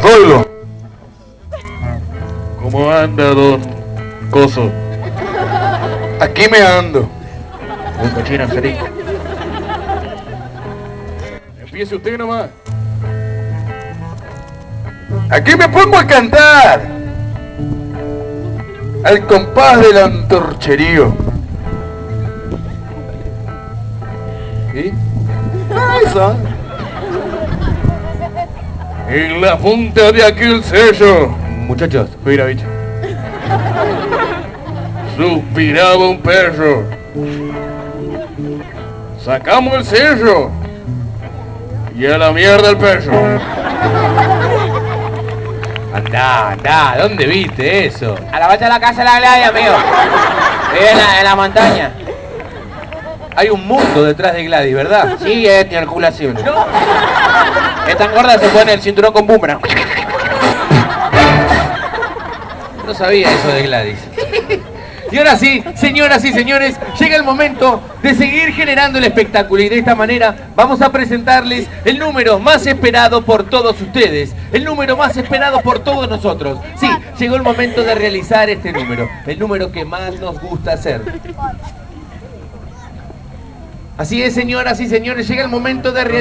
Zoilo. ¿Cómo anda, don Coso? Aquí me ando. Muy cochino, Felipe. Empiece usted nomás. Aquí me pongo a cantar al compás del antorcherío. ¿Sí? Eso. En la punta de aquel sello, Muchachos, mira, bicho, suspiraba un perro. Sacamos el sello y a la mierda el perro. andá, ¿dónde viste eso? A la vuelta de la casa de la Gladia, amigo. Vive en la montaña. Hay un mundo detrás de Gladys, ¿verdad? Sí, es triangulación. No. Es tan gorda, se pone el cinturón con boomerang. No sabía eso de Gladys. Y ahora sí, señoras y señores, llega el momento de seguir generando el espectáculo y de esta manera vamos a presentarles el número más esperado por todos ustedes, el número más esperado por todos nosotros. Sí, llegó el momento de realizar este número, el número que más nos gusta hacer. Así es, señoras y señores, llega el momento de realizar